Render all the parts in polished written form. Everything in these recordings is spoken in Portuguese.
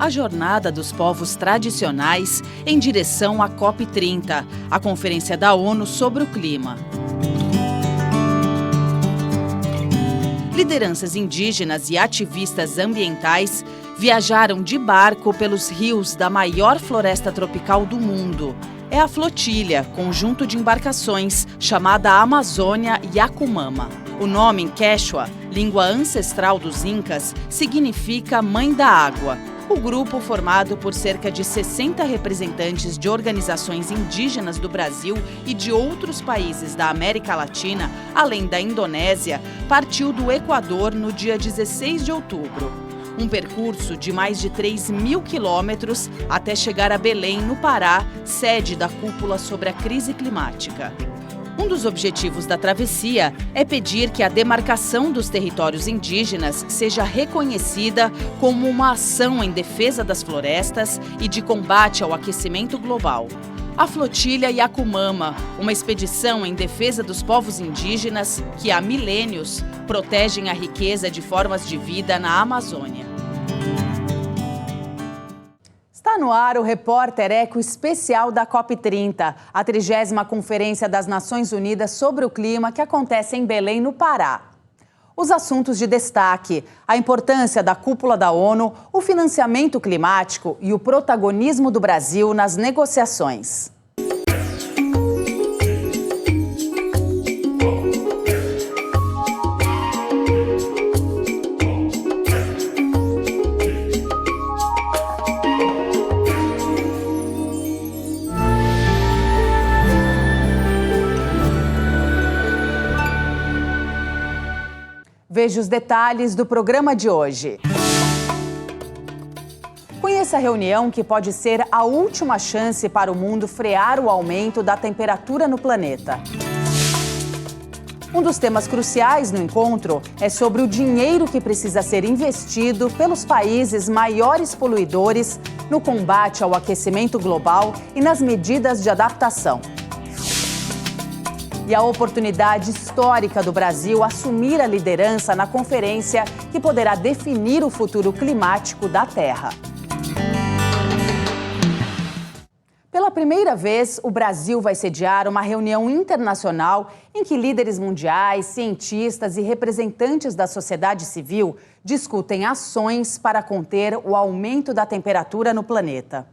a jornada dos povos tradicionais em direção à COP30, a Conferência da ONU sobre o Clima. Lideranças indígenas e ativistas ambientais viajaram de barco pelos rios da maior floresta tropical do mundo. É a Flotilha, conjunto de embarcações, chamada Amazônia Yakumama. O nome em Quechua, língua ancestral dos Incas, significa Mãe da Água. O grupo, formado por cerca de 60 representantes de organizações indígenas do Brasil e de outros países da América Latina, além da Indonésia, partiu do Equador no dia 16 de outubro. Um percurso de mais de 3.000 quilômetros até chegar a Belém, no Pará, sede da Cúpula sobre a Crise Climática. Um dos objetivos da travessia é pedir que a demarcação dos territórios indígenas seja reconhecida como uma ação em defesa das florestas e de combate ao aquecimento global. A Flotilha Yakumama, uma expedição em defesa dos povos indígenas que há milênios protegem a riqueza de formas de vida na Amazônia. Está no ar o Repórter Eco especial da COP30, a 30ª Conferência das Nações Unidas sobre o Clima, que acontece em Belém, no Pará. Os assuntos de destaque: a importância da cúpula da ONU, o financiamento climático e o protagonismo do Brasil nas negociações. Veja os detalhes do programa de hoje. Conheça a reunião que pode ser a última chance para o mundo frear o aumento da temperatura no planeta. Um dos temas cruciais no encontro é sobre o dinheiro que precisa ser investido pelos países maiores poluidores no combate ao aquecimento global e nas medidas de adaptação. E a oportunidade histórica do Brasil assumir a liderança na conferência que poderá definir o futuro climático da Terra. Pela primeira vez, o Brasil vai sediar uma reunião internacional em que líderes mundiais, cientistas e representantes da sociedade civil discutem ações para conter o aumento da temperatura no planeta.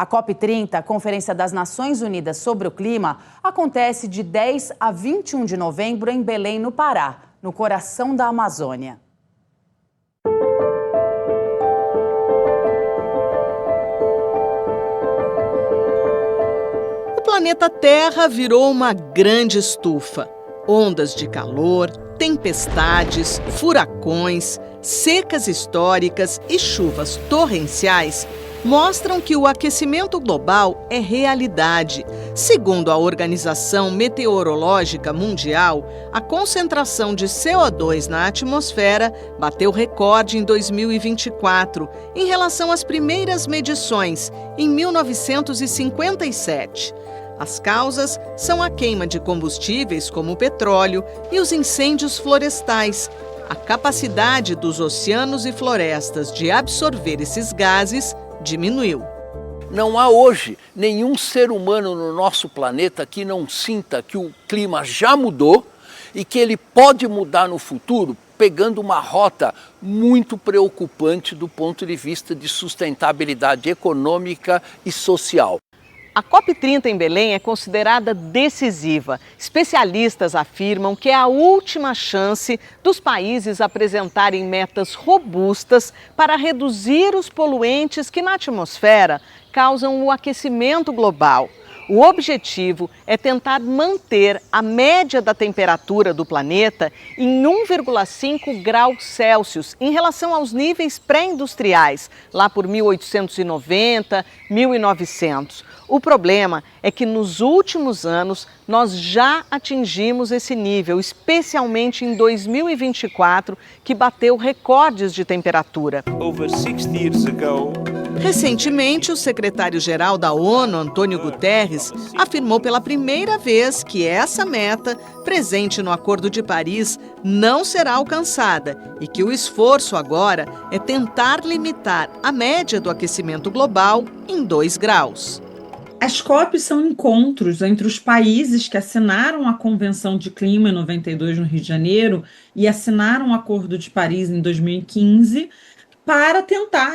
A COP30, a Conferência das Nações Unidas sobre o Clima, acontece de 10 a 21 de novembro em Belém, no Pará, no coração da Amazônia. O planeta Terra virou uma grande estufa. Ondas de calor, tempestades, furacões, secas históricas e chuvas torrenciais mostram que o aquecimento global é realidade. Segundo a Organização Meteorológica Mundial, a concentração de CO2 na atmosfera bateu recorde em 2024, em relação às primeiras medições, em 1957. As causas são a queima de combustíveis como o petróleo e os incêndios florestais. A capacidade dos oceanos e florestas de absorver esses gases diminuiu. Não há hoje nenhum ser humano no nosso planeta que não sinta que o clima já mudou e que ele pode mudar no futuro, pegando uma rota muito preocupante do ponto de vista de sustentabilidade econômica e social. A COP30 em Belém é considerada decisiva. Especialistas afirmam que é a última chance dos países apresentarem metas robustas para reduzir os poluentes que na atmosfera causam o aquecimento global. O objetivo é tentar manter a média da temperatura do planeta em 1,5 graus Celsius em relação aos níveis pré-industriais, lá por 1890, 1900. O problema é que nos últimos anos nós já atingimos esse nível, especialmente em 2024, que bateu recordes de temperatura. Over 60 years ago, Recentemente, o secretário-geral da ONU, Antônio Guterres, afirmou pela primeira vez que essa meta, presente no Acordo de Paris, não será alcançada e que o esforço agora é tentar limitar a média do aquecimento global em 2 graus. As COPs são encontros entre os países que assinaram a Convenção de Clima em 92 no Rio de Janeiro e assinaram o Acordo de Paris em 2015, para tentar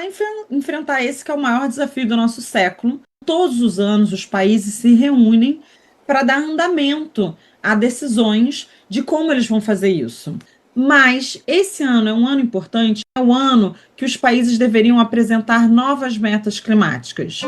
enfrentar esse que é o maior desafio do nosso século. Todos os anos os países se reúnem para dar andamento a decisões de como eles vão fazer isso. Mas esse ano é um ano importante, é o ano que os países deveriam apresentar novas metas climáticas.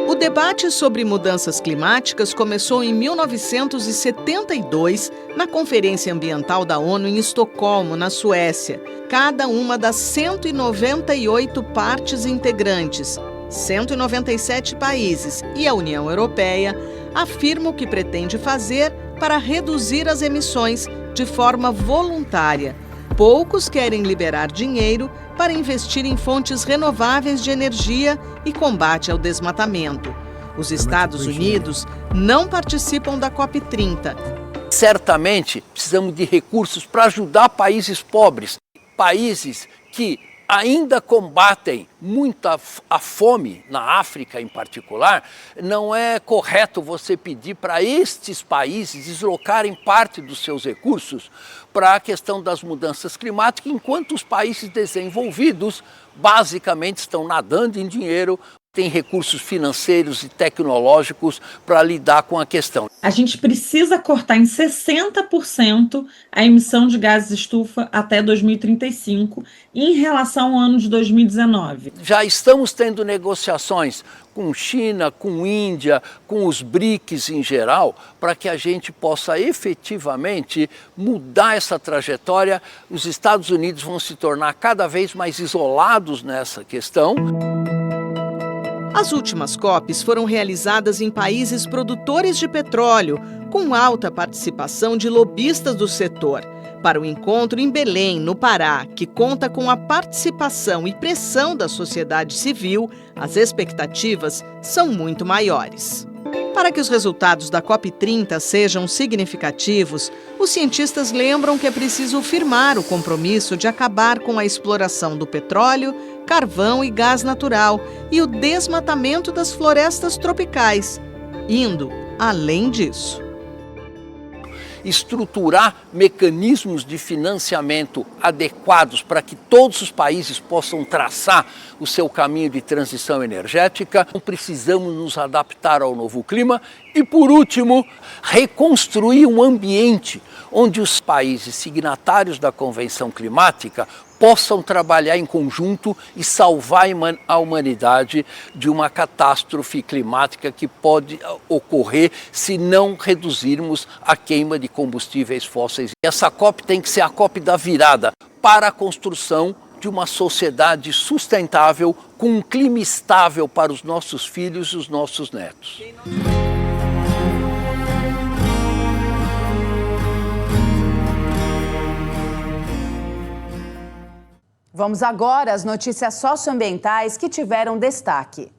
O debate sobre mudanças climáticas começou em 1972, na Conferência Ambiental da ONU em Estocolmo, na Suécia. Cada uma das 198 partes integrantes, 197 países e a União Europeia, afirma o que pretende fazer para reduzir as emissões de forma voluntária. Poucos querem liberar dinheiro para investir em fontes renováveis de energia e combate ao desmatamento. Os Estados Unidos não participam da COP30. Certamente precisamos de recursos para ajudar países pobres, países que ainda combatem muito a fome, na África em particular. Não é correto você pedir para estes países deslocarem parte dos seus recursos para a questão das mudanças climáticas, enquanto os países desenvolvidos basicamente estão nadando em dinheiro, têm recursos financeiros e tecnológicos para lidar com a questão. A gente precisa cortar em 60% a emissão de gases estufa até 2035 em relação ao ano de 2019. Já estamos tendo negociações com China, com Índia, com os BRICS em geral, para que a gente possa efetivamente mudar essa trajetória. Os Estados Unidos vão se tornar cada vez mais isolados nessa questão. As últimas COPs foram realizadas em países produtores de petróleo, com alta participação de lobistas do setor. Para o encontro em Belém, no Pará, que conta com a participação e pressão da sociedade civil, as expectativas são muito maiores. Para que os resultados da COP30 sejam significativos, os cientistas lembram que é preciso firmar o compromisso de acabar com a exploração do petróleo, carvão e gás natural e o desmatamento das florestas tropicais, indo além disso. Estruturar mecanismos de financiamento adequados para que todos os países possam traçar o seu caminho de transição energética. Não precisamos nos adaptar ao novo clima e, por último, reconstruir um ambiente onde os países signatários da Convenção Climática possam trabalhar em conjunto e salvar a humanidade de uma catástrofe climática que pode ocorrer se não reduzirmos a queima de combustíveis fósseis. Essa COP tem que ser a COP da virada para a construção de uma sociedade sustentável com um clima estável para os nossos filhos e os nossos netos. Vamos agora às notícias socioambientais que tiveram destaque.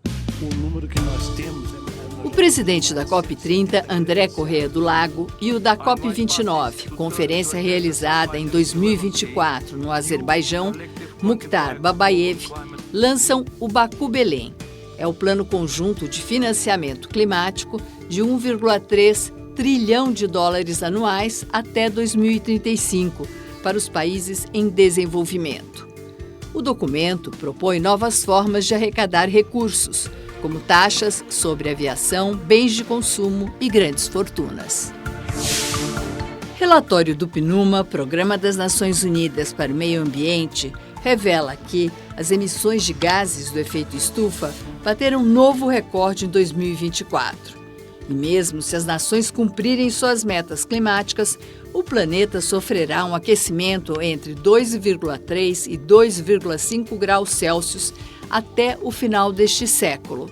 O presidente da COP30, André Correia do Lago, e o da COP29, conferência realizada em 2024 no Azerbaijão, Mukhtar Babayev, lançam o Baku Belém. É o plano conjunto de financiamento climático de 1,3 trilhão de dólares anuais até 2035 para os países em desenvolvimento. O documento propõe novas formas de arrecadar recursos, como taxas sobre aviação, bens de consumo e grandes fortunas. Relatório do PNUMA, Programa das Nações Unidas para o Meio Ambiente, revela que as emissões de gases do efeito estufa bateram novo recorde em 2024. E mesmo se as nações cumprirem suas metas climáticas, o planeta sofrerá um aquecimento entre 2,3 e 2,5 graus Celsius até o final deste século.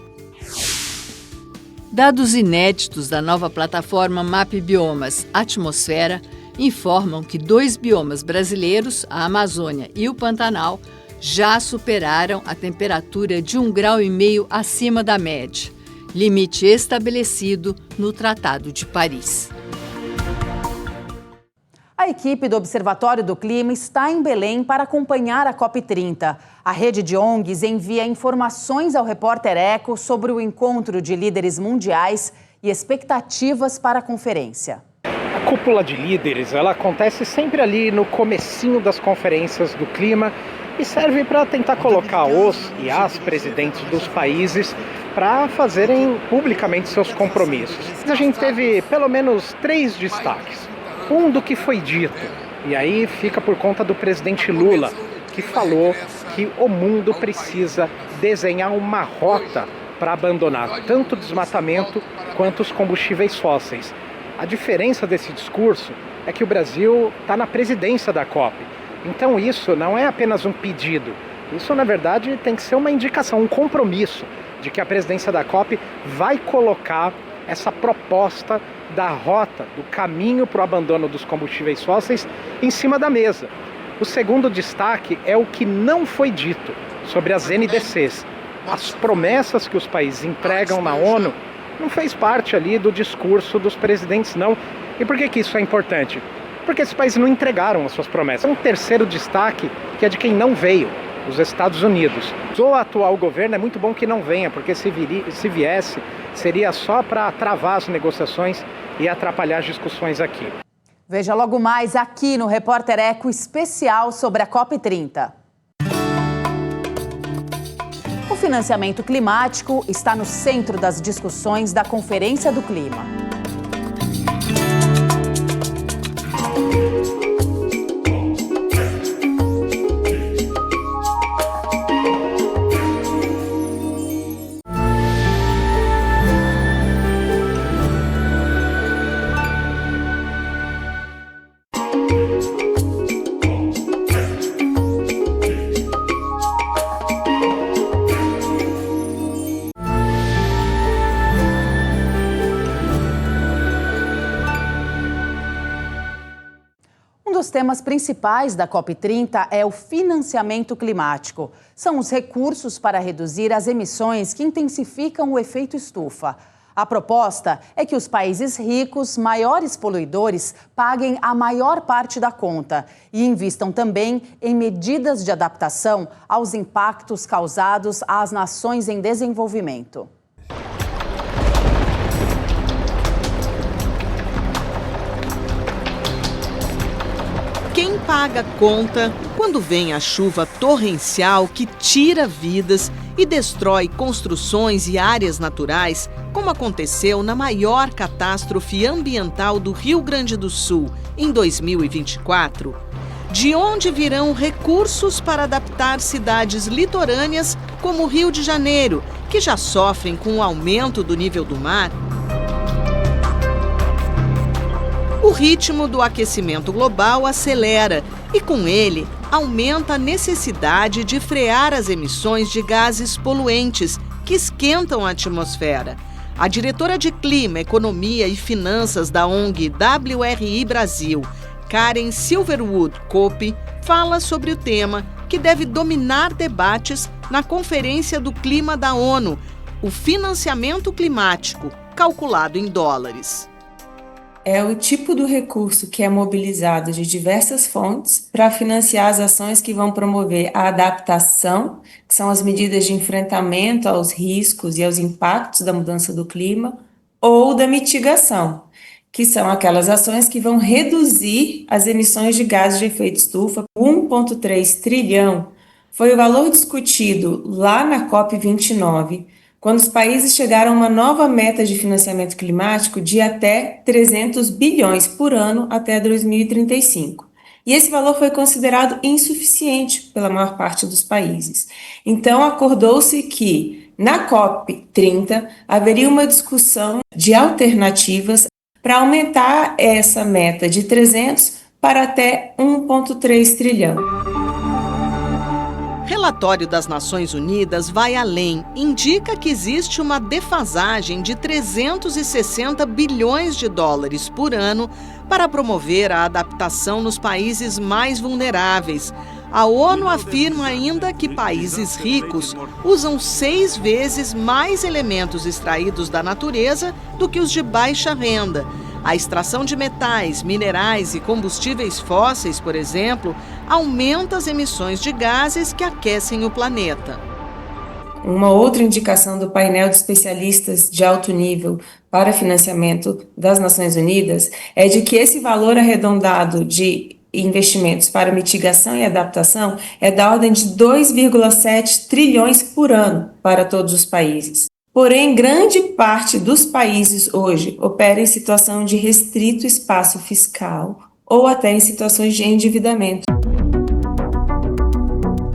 Dados inéditos da nova plataforma MapBiomas Atmosfera informam que 2 biomas brasileiros, a Amazônia e o Pantanal, já superaram a temperatura de 1,5 graus acima da média, limite estabelecido no Tratado de Paris. A equipe do Observatório do Clima está em Belém para acompanhar a COP30. A rede de ONGs envia informações ao repórter Eco sobre o encontro de líderes mundiais e expectativas para a conferência. A cúpula de líderes, ela acontece sempre ali no comecinho das conferências do clima e serve para tentar colocar os e as presidentes dos países para fazerem publicamente seus compromissos. A gente teve pelo menos 3 destaques. Um do que foi dito, e aí fica por conta do presidente Lula, que falou que o mundo precisa desenhar uma rota para abandonar tanto o desmatamento quanto os combustíveis fósseis. A diferença desse discurso é que o Brasil está na presidência da COP. Então isso não é apenas um pedido, isso na verdade tem que ser uma indicação, um compromisso de que a presidência da COP vai colocar essa proposta da rota, do caminho para o abandono dos combustíveis fósseis em cima da mesa. O segundo destaque é o que não foi dito sobre as NDCs. As promessas que os países entregam na ONU não fez parte ali do discurso dos presidentes, não. E por que isso é importante? Porque esses países não entregaram as suas promessas. Um terceiro destaque, que é de quem não veio, os Estados Unidos. O atual governo é muito bom que não venha, porque se viesse, seria só para travar as negociações e atrapalhar as discussões aqui. Veja logo mais aqui no Repórter Eco especial sobre a COP30. O financiamento climático está no centro das discussões da Conferência do Clima. Um dos temas principais da COP30 é o financiamento climático. São os recursos para reduzir as emissões que intensificam o efeito estufa. A proposta é que os países ricos, maiores poluidores, paguem a maior parte da conta e invistam também em medidas de adaptação aos impactos causados às nações em desenvolvimento. Quem paga a conta quando vem a chuva torrencial que tira vidas e destrói construções e áreas naturais, como aconteceu na maior catástrofe ambiental do Rio Grande do Sul em 2024? De onde virão recursos para adaptar cidades litorâneas como o Rio de Janeiro, que já sofrem com o aumento do nível do mar? O ritmo do aquecimento global acelera e, com ele, aumenta a necessidade de frear as emissões de gases poluentes que esquentam a atmosfera. A diretora de Clima, Economia e Finanças da ONG WRI Brasil, Karen Silverwood Cope, fala sobre o tema que deve dominar debates na Conferência do Clima da ONU, o financiamento climático, calculado em dólares. É o tipo do recurso que é mobilizado de diversas fontes para financiar as ações que vão promover a adaptação, que são as medidas de enfrentamento aos riscos e aos impactos da mudança do clima, ou da mitigação, que são aquelas ações que vão reduzir as emissões de gases de efeito estufa. 1,3 trilhão foi o valor discutido lá na COP29, quando os países chegaram a uma nova meta de financiamento climático de até 300 bilhões por ano até 2035. E esse valor foi considerado insuficiente pela maior parte dos países. Então, acordou-se que, na COP30, haveria uma discussão de alternativas para aumentar essa meta de 300 para até 1,3 trilhão. O relatório das Nações Unidas vai além, indica que existe uma defasagem de 360 bilhões de dólares por ano para promover a adaptação nos países mais vulneráveis. A ONU afirma ainda que países ricos usam 6 vezes mais elementos extraídos da natureza do que os de baixa renda. A extração de metais, minerais e combustíveis fósseis, por exemplo, aumenta as emissões de gases que aquecem o planeta. Uma outra indicação do painel de especialistas de alto nível para financiamento das Nações Unidas é de que esse valor arredondado de investimentos para mitigação e adaptação é da ordem de 2,7 trilhões por ano para todos os países. Porém, grande parte dos países hoje opera em situação de restrito espaço fiscal ou até em situações de endividamento.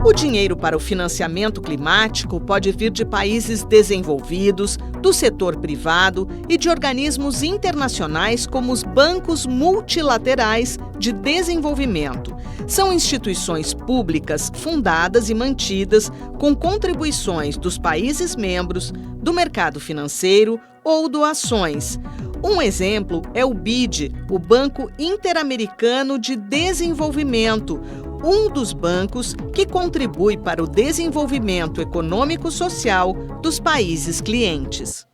O dinheiro para o financiamento climático pode vir de países desenvolvidos, do setor privado e de organismos internacionais como os bancos multilaterais de desenvolvimento. São instituições públicas fundadas e mantidas com contribuições dos países membros, do mercado financeiro ou doações. Um exemplo é o BID, o Banco Interamericano de Desenvolvimento, um dos bancos que contribui para o desenvolvimento econômico-social dos países clientes.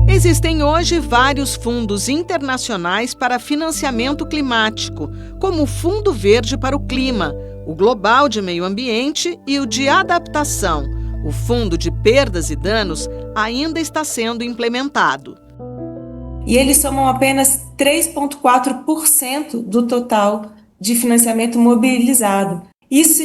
Existem hoje vários fundos internacionais para financiamento climático, como o Fundo Verde para o Clima, o Global de Meio Ambiente e o de Adaptação. O Fundo de Perdas e Danos ainda está sendo implementado. E eles somam apenas 3,4% do total de financiamento mobilizado. Isso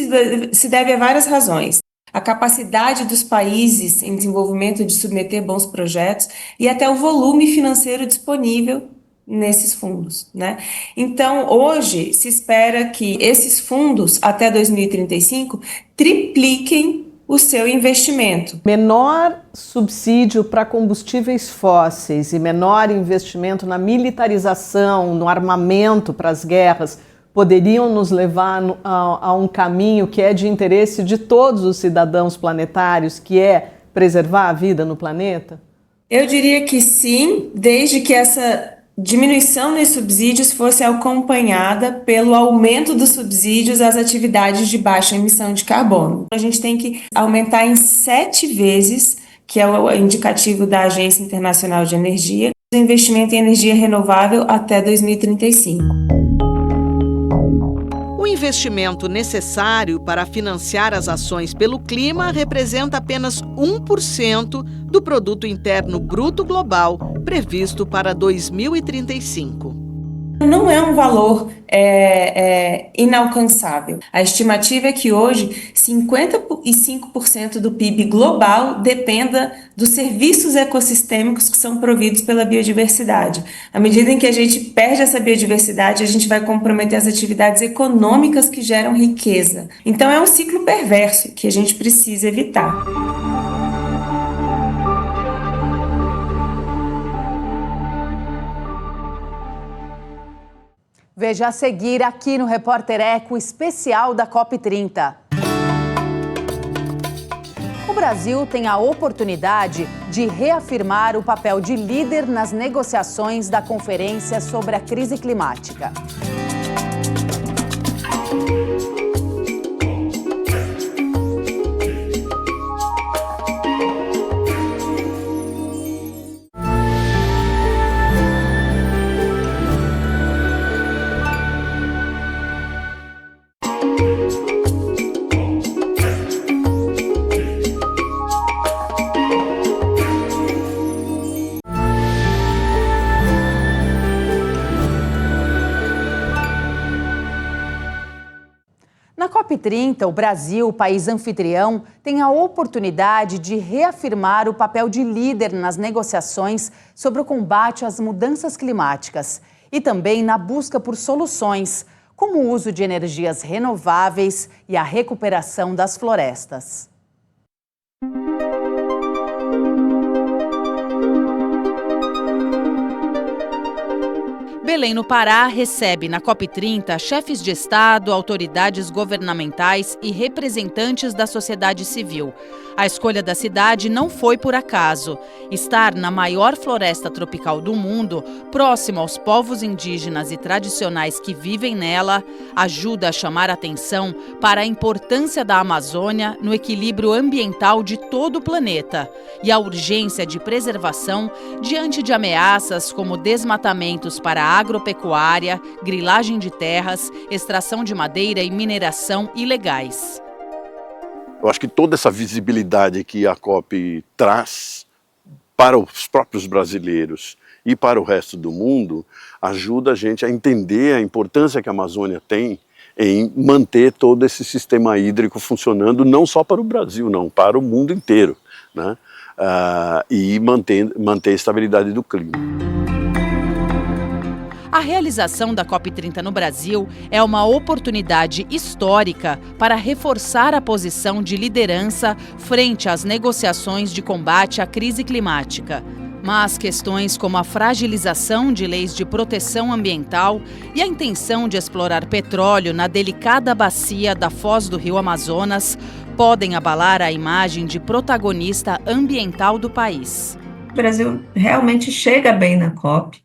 se deve a várias razões. A capacidade dos países em desenvolvimento de submeter bons projetos e até o volume financeiro disponível nesses fundos, né? Então, hoje, se espera que esses fundos, até 2035, tripliquem o seu investimento. Menor subsídio para combustíveis fósseis e menor investimento na militarização, no armamento para as guerras, poderiam nos levar a um caminho que é de interesse de todos os cidadãos planetários, que é preservar a vida no planeta? Eu diria que sim, desde que essa diminuição nos subsídios fosse acompanhada pelo aumento dos subsídios às atividades de baixa emissão de carbono. A gente tem que aumentar em 7 vezes, que é o indicativo da Agência Internacional de Energia, o investimento em energia renovável até 2035. O investimento necessário para financiar as ações pelo clima representa apenas 1% do Produto Interno Bruto Global previsto para 2035. Não é um valor inalcançável. A estimativa é que hoje 55% do PIB global dependa dos serviços ecossistêmicos que são providos pela biodiversidade. À medida em que a gente perde essa biodiversidade, a gente vai comprometer as atividades econômicas que geram riqueza. Então é um ciclo perverso que a gente precisa evitar. Veja a seguir aqui no Repórter Eco especial da COP30. O Brasil tem a oportunidade de reafirmar o papel de líder nas negociações da Conferência sobre a Crise Climática. Na COP30, o Brasil, o país anfitrião, tem a oportunidade de reafirmar o papel de líder nas negociações sobre o combate às mudanças climáticas e também na busca por soluções, como o uso de energias renováveis e a recuperação das florestas. Belém, no Pará, recebe na COP30 chefes de Estado, autoridades governamentais e representantes da sociedade civil. A escolha da cidade não foi por acaso. Estar na maior floresta tropical do mundo, próximo aos povos indígenas e tradicionais que vivem nela, ajuda a chamar a atenção para a importância da Amazônia no equilíbrio ambiental de todo o planeta e a urgência de preservação diante de ameaças como desmatamentos para a agropecuária, grilagem de terras, extração de madeira e mineração ilegais. Eu acho que toda essa visibilidade que a COP traz para os próprios brasileiros e para o resto do mundo ajuda a gente a entender a importância que a Amazônia tem em manter todo esse sistema hídrico funcionando, não só para o Brasil, não, para o mundo inteiro, né? E manter a estabilidade do clima. A realização da COP30 no Brasil é uma oportunidade histórica para reforçar a posição de liderança frente às negociações de combate à crise climática. Mas questões como a fragilização de leis de proteção ambiental e a intenção de explorar petróleo na delicada bacia da foz do rio Amazonas podem abalar a imagem de protagonista ambiental do país. O Brasil realmente chega bem na COP,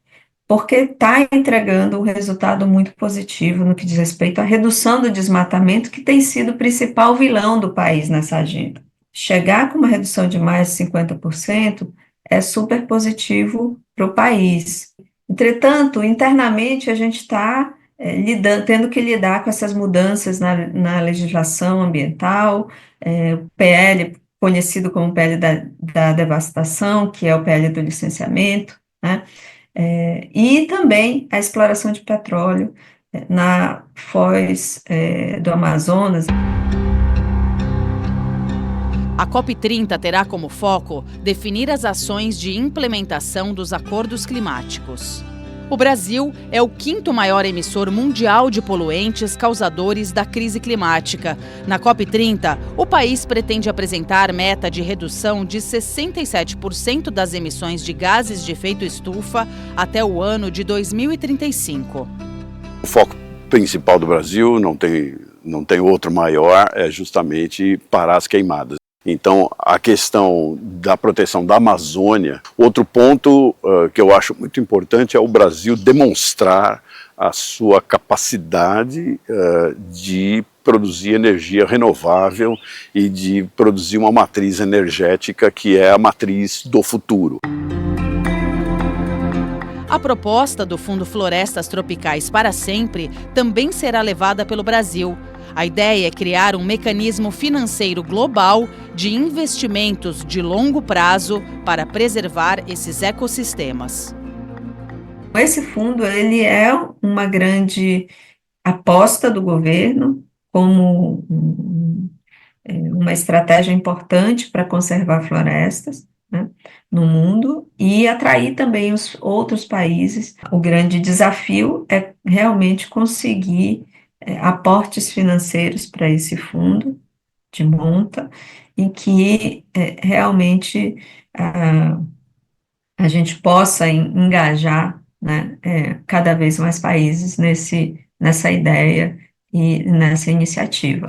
porque está entregando um resultado muito positivo no que diz respeito à redução do desmatamento, que tem sido o principal vilão do país nessa agenda. Chegar com uma redução de mais de 50% é super positivo para o país. Entretanto, internamente a gente está tendo que lidar com essas mudanças na legislação ambiental, o PL, conhecido como PL da devastação, que é o PL do licenciamento, né? E também a exploração de petróleo na foz do Amazonas. A COP30 terá como foco definir as ações de implementação dos acordos climáticos. O Brasil é o 5º maior emissor mundial de poluentes causadores da crise climática. Na COP30, o país pretende apresentar meta de redução de 67% das emissões de gases de efeito estufa até o ano de 2035. O foco principal do Brasil, não tem outro maior, é justamente parar as queimadas. Então, a questão da proteção da Amazônia, outro ponto que eu acho muito importante é o Brasil demonstrar a sua capacidade de produzir energia renovável e de produzir uma matriz energética que é a matriz do futuro. A proposta do Fundo Florestas Tropicais para Sempre também será levada pelo Brasil. A ideia é criar um mecanismo financeiro global de investimentos de longo prazo para preservar esses ecossistemas. Esse fundo ele é uma grande aposta do governo como uma estratégia importante para conservar florestas, né, no mundo e atrair também os outros países. O grande desafio é realmente conseguir aportes financeiros para esse fundo de monta, em que realmente a gente possa engajar, né, cada vez mais países nessa ideia e nessa iniciativa.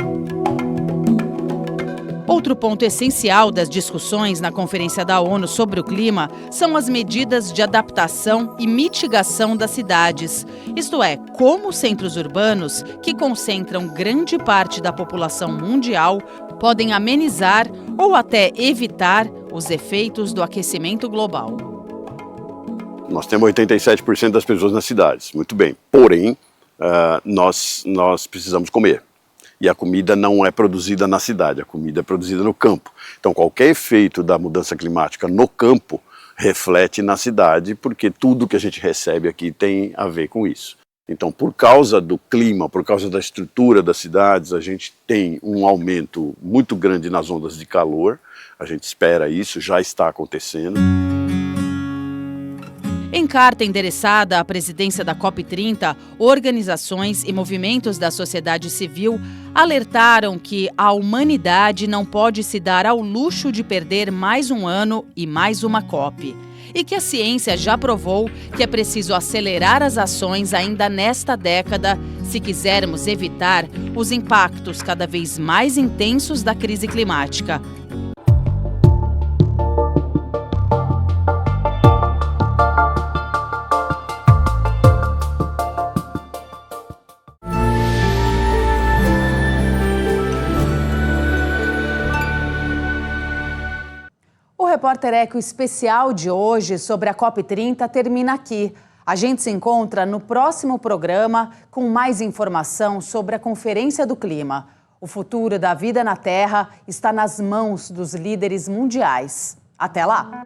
Outro ponto essencial das discussões na Conferência da ONU sobre o Clima são as medidas de adaptação e mitigação das cidades, isto é, como os centros urbanos, que concentram grande parte da população mundial, podem amenizar ou até evitar os efeitos do aquecimento global. Nós temos 87% das pessoas nas cidades, muito bem, porém, nós precisamos comer. E a comida não é produzida na cidade, a comida é produzida no campo. Então qualquer efeito da mudança climática no campo reflete na cidade, porque tudo que a gente recebe aqui tem a ver com isso. Então, por causa do clima, por causa da estrutura das cidades, a gente tem um aumento muito grande nas ondas de calor, a gente espera isso, já está acontecendo. Em carta endereçada à presidência da COP30, organizações e movimentos da sociedade civil alertaram que a humanidade não pode se dar ao luxo de perder mais um ano e mais uma COP. e que a ciência já provou que é preciso acelerar as ações ainda nesta década se quisermos evitar os impactos cada vez mais intensos da crise climática. O Repórter Eco especial de hoje sobre a COP30 termina aqui. A gente se encontra no próximo programa com mais informação sobre a Conferência do Clima. O futuro da vida na Terra está nas mãos dos líderes mundiais. Até lá!